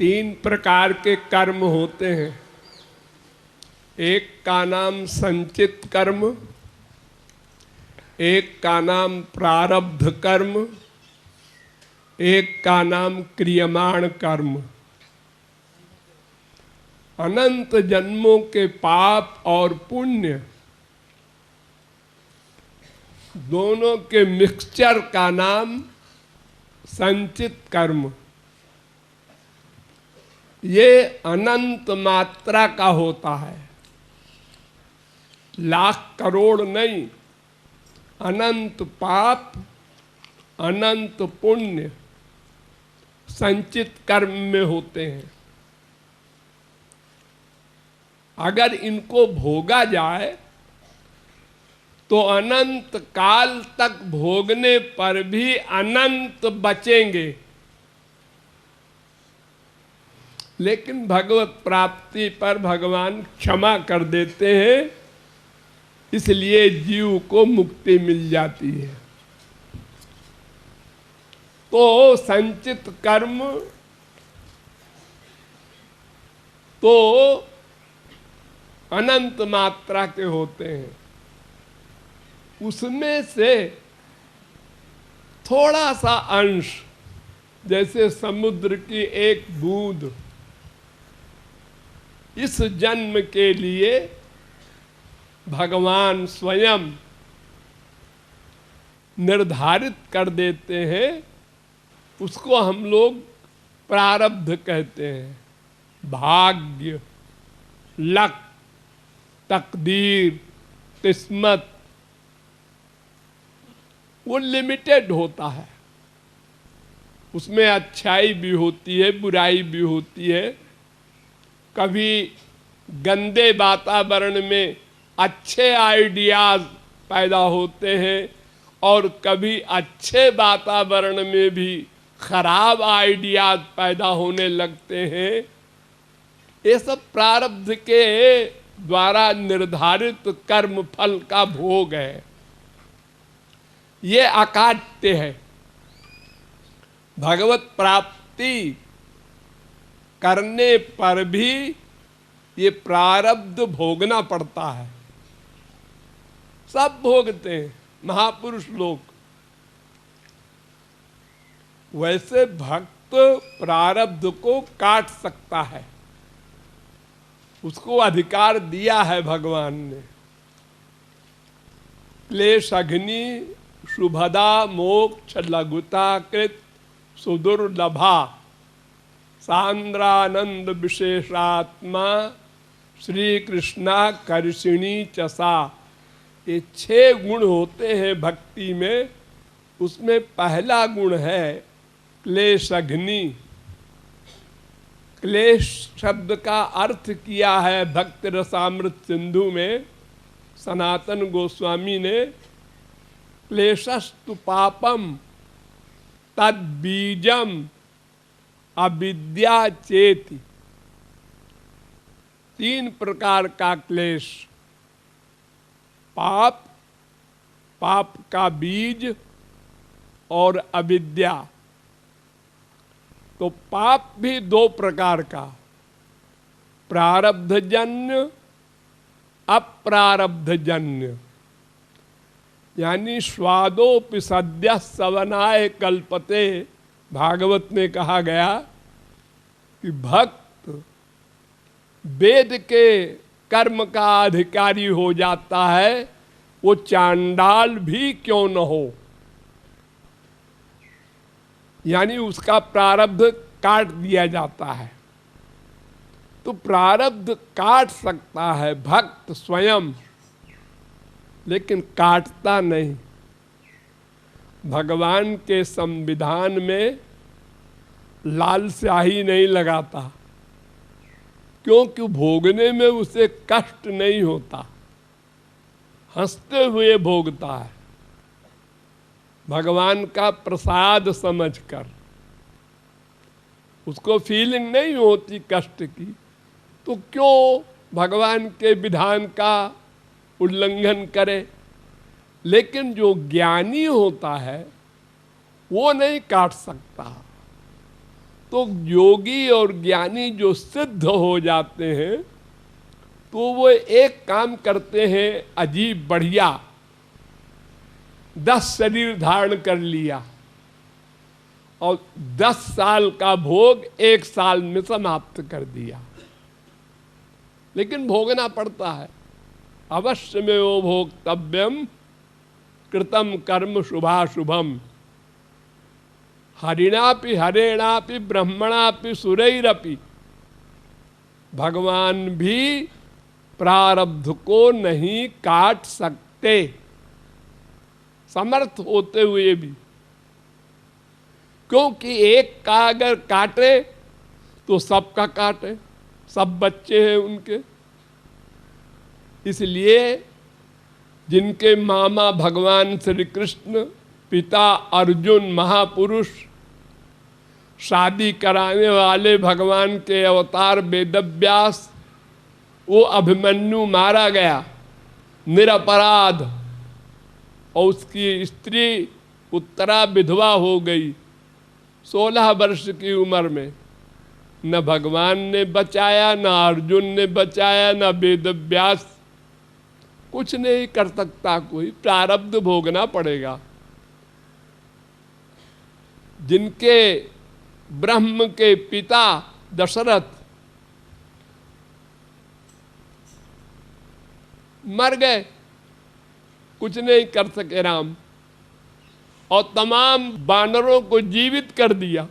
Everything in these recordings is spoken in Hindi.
तीन प्रकार के कर्म होते हैं। एक का नाम संचित कर्म, एक का नाम प्रारब्ध कर्म, एक का नाम क्रियमाण कर्म। अनंत जन्मों के पाप और पुण्य दोनों के मिक्सचर का नाम संचित कर्म। ये अनंत मात्रा का होता है, लाख करोड़ नहीं। अनंत पाप अनंत पुण्य संचित कर्म में होते हैं। अगर इनको भोगा जाए तो अनंत काल तक भोगने पर भी अनंत बचेंगे। लेकिन भगवत प्राप्ति पर भगवान क्षमा कर देते हैं, इसलिए जीव को मुक्ति मिल जाती है। तो संचित कर्म तो अनंत मात्रा के होते हैं, उसमें से थोड़ा सा अंश, जैसे समुद्र की एक बूंद, इस जन्म के लिए भगवान स्वयं निर्धारित कर देते हैं। उसको हम लोग प्रारब्ध कहते हैं। भाग्य, लक, तकदीर, किस्मत, वो लिमिटेड होता है। उसमें अच्छाई भी होती है, बुराई भी होती है। कभी गंदे वातावरण में अच्छे आइडियाज पैदा होते हैं और कभी अच्छे वातावरण में भी खराब आइडियाज पैदा होने लगते हैं। ये सब प्रारब्ध के द्वारा निर्धारित कर्म फल का भोग है। ये अकाट्य है। भगवत प्राप्ति करने पर भी ये प्रारब्ध भोगना पड़ता है। सब भोगते हैं महापुरुष लोग। वैसे भक्त प्रारब्ध को काट सकता है, उसको अधिकार दिया है भगवान ने। क्लेश अग्नि शुभदा मोक्ष लघुता कृत सुदुर्लभा सांद्रानंद विशेषात्मा श्री कृष्णा कर्षिणी चसा। ये 6 गुण होते हैं भक्ति में। उसमें पहला गुण है क्लेश अग्नि। क्लेश शब्द का अर्थ किया है भक्ति रसामृत सिंधु में सनातन गोस्वामी ने। क्लेशस्तु पापम तद बीजम अविद्या चेति। 3 प्रकार का क्लेश, पाप, पाप का बीज और अविद्या। तो पाप भी 2 प्रकार का, प्रारब्धजन्य अप्रारब्धजन्य। यानी स्वादोपि सद्यः सवनाय कल्पते, भागवत में कहा गया कि भक्त वेद के कर्म का अधिकारी हो जाता है, वो चांडाल भी क्यों न हो। यानी उसका प्रारब्ध काट दिया जाता है। तो प्रारब्ध काट सकता है भक्त स्वयं, लेकिन काटता नहीं। भगवान के संविधान में लाल स्याही नहीं लगाता, क्योंकि भोगने में उसे कष्ट नहीं होता, हंसते हुए भोगता है भगवान का प्रसाद समझकर। उसको फीलिंग नहीं होती कष्ट की, तो क्यों भगवान के विधान का उल्लंघन करे। लेकिन जो ज्ञानी होता है वो नहीं काट सकता। तो योगी और ज्ञानी जो सिद्ध हो जाते हैं तो वो एक काम करते हैं अजीब बढ़िया, 10 शरीर धारण कर लिया और 10 साल का भोग 1 साल में समाप्त कर दिया। लेकिन भोगना पड़ता है, अवश्य में वो भोक्तव्यम कृतम कर्म शुभाशुभम, हरिणापि हरेणापि ब्रह्मणापि सुरैरपि। भगवान भी प्रारब्ध को नहीं काट सकते, समर्थ होते हुए भी, क्योंकि एक का अगर काटे तो सबका काटे, सब बच्चे हैं उनके। इसलिए जिनके मामा भगवान श्री कृष्ण, पिता अर्जुन महापुरुष, शादी कराने वाले भगवान के अवतार वेदव्यास, वो अभिमन्यु मारा गया निरपराध और उसकी स्त्री उत्तरा विधवा हो गई 16 वर्ष की उम्र में। न भगवान ने बचाया, न अर्जुन ने बचाया, न वेदव्यास, कुछ नहीं कर सकता कोई, प्रारब्ध भोगना पड़ेगा। जिनके ब्रह्म के पिता दशरथ मर गए, कुछ नहीं कर सके राम, और तमाम वानरों को जीवित कर दिया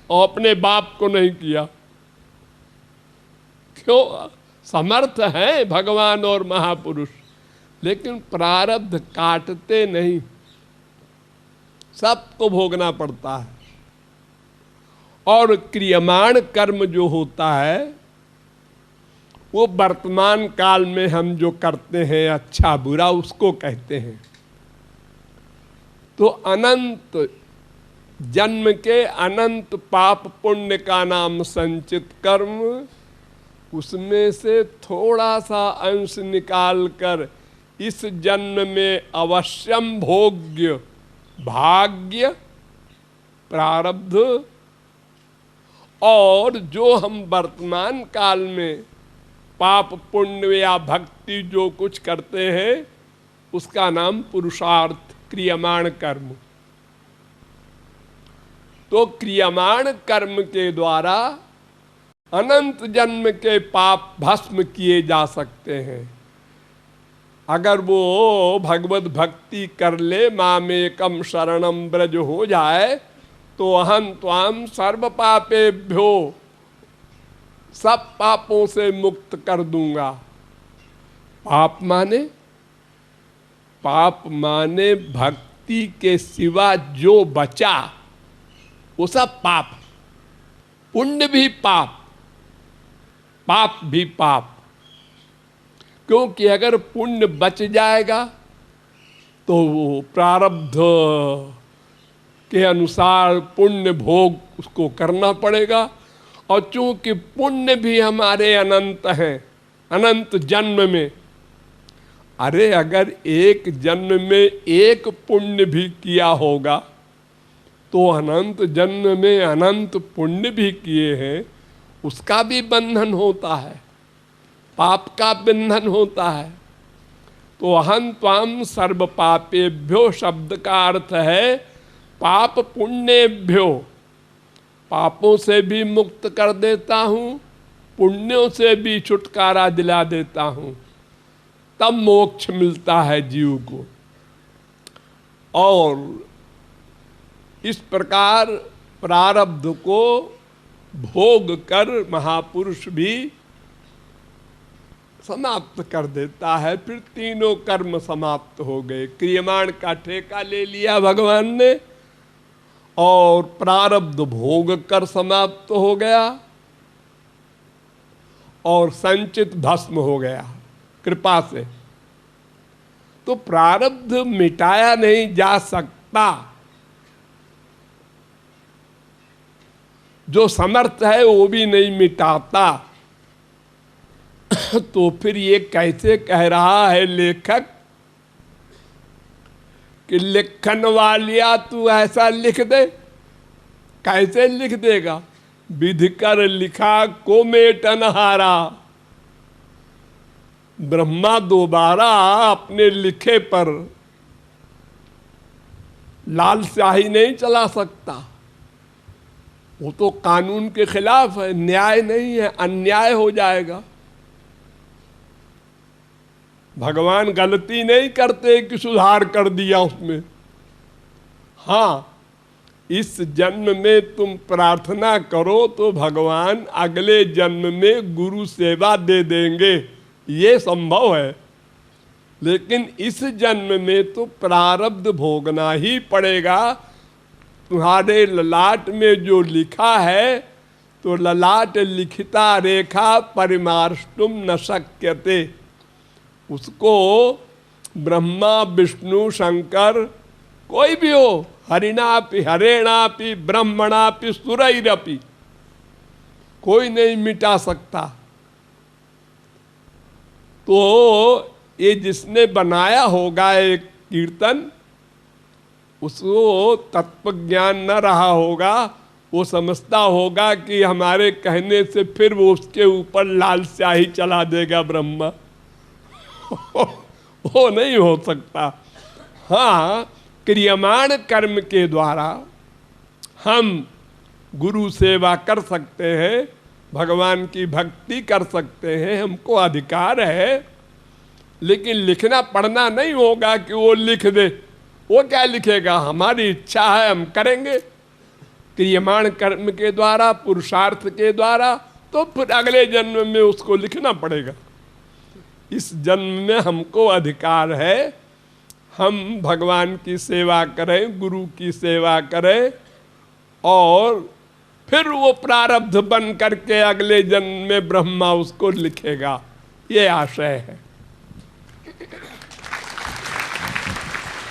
और अपने बाप को नहीं किया। क्यों? समर्थ है भगवान और महापुरुष, लेकिन प्रारब्ध काटते नहीं, सबको भोगना पड़ता है। और क्रियमाण कर्म जो होता है वो वर्तमान काल में हम जो करते हैं अच्छा बुरा, उसको कहते हैं। तो अनंत जन्म के अनंत पाप पुण्य का नाम संचित कर्म, उसमें से थोड़ा सा अंश निकाल कर इस जन्म में अवश्यम भोग्य भाग्य प्रारब्ध, और जो हम वर्तमान काल में पाप पुण्य या भक्ति जो कुछ करते हैं उसका नाम पुरुषार्थ क्रियमाण कर्म। तो क्रियमाण कर्म के द्वारा अनंत जन्म के पाप भस्म किए जा सकते हैं। अगर वो भगवत भक्ति कर ले, मामेकम शरणम ब्रज हो जाए, तो अहं त्वाम सर्व पापेभ्यो, सब पापों से मुक्त कर दूंगा। पाप माने? पाप माने भक्ति के सिवा जो बचा वो सब पाप। पुण्य भी पाप, पाप भी पाप। क्योंकि अगर पुण्य बच जाएगा तो वो प्रारब्ध के अनुसार पुण्य भोग उसको करना पड़ेगा। और चूंकि पुण्य भी हमारे अनंत हैं, अनंत जन्म में, अरे अगर एक जन्म में एक पुण्य भी किया होगा तो अनंत जन्म में अनंत पुण्य भी किए हैं, उसका भी बंधन होता है, पाप का बंधन होता है। तो अहं त्वाम सर्व पापेभ्यो शब्द का अर्थ है पाप पुण्येभ्यो, पापों से भी मुक्त कर देता हूँ, पुण्यों से भी छुटकारा दिला देता हूँ, तब मोक्ष मिलता है जीव को। और इस प्रकार प्रारब्ध को भोग कर महापुरुष भी समाप्त कर देता है। फिर तीनों कर्म समाप्त हो गए। क्रियमाण का ठेका ले लिया भगवान ने और प्रारब्ध भोग कर समाप्त हो गया और संचित भस्म हो गया कृपा से। तो प्रारब्ध मिटाया नहीं जा सकता, जो समर्थ है वो भी नहीं मिटाता। तो फिर ये कैसे कह रहा है लेखक कि लिखन वालिया तू ऐसा लिख दे? कैसे लिख देगा? विधि कर लिखा को मेटनहारा। ब्रह्मा दोबारा अपने लिखे पर लाल स्याही नहीं चला सकता, वो तो कानून के खिलाफ है, न्याय नहीं है, अन्याय हो जाएगा। भगवान गलती नहीं करते कि सुधार कर दिया उसमें। हाँ, इस जन्म में तुम प्रार्थना करो तो भगवान अगले जन्म में गुरु सेवा दे देंगे, ये संभव है। लेकिन इस जन्म में तो प्रारब्ध भोगना ही पड़ेगा। तुम्हारे ललाट में जो लिखा है, तो ललाट लिखिता रेखा परिमार्ष्टुम न शक्यते, उसको ब्रह्मा विष्णु शंकर कोई भी हो, हरिणापि हरेणापि ब्रह्मणापि सुरैरपि, कोई नहीं मिटा सकता। तो ये जिसने बनाया होगा एक कीर्तन, उसको तत्व ज्ञान न रहा होगा, वो समझता होगा कि हमारे कहने से फिर वो उसके ऊपर लाल स्याही चला देगा ब्रह्मा। वो नहीं हो सकता। हाँ, क्रियमाण कर्म के द्वारा हम गुरु सेवा कर सकते हैं, भगवान की भक्ति कर सकते हैं, हमको अधिकार है। लेकिन लिखना पढ़ना नहीं होगा कि वो लिख दे। वो क्या लिखेगा? हमारी इच्छा है, हम करेंगे क्रियमाण कर्म के द्वारा, पुरुषार्थ के द्वारा, तो फिर अगले जन्म में उसको लिखना पड़ेगा। इस जन्म में हमको अधिकार है, हम भगवान की सेवा करें, गुरु की सेवा करें, और फिर वो प्रारब्ध बन करके अगले जन्म में ब्रह्मा उसको लिखेगा, ये आशय है।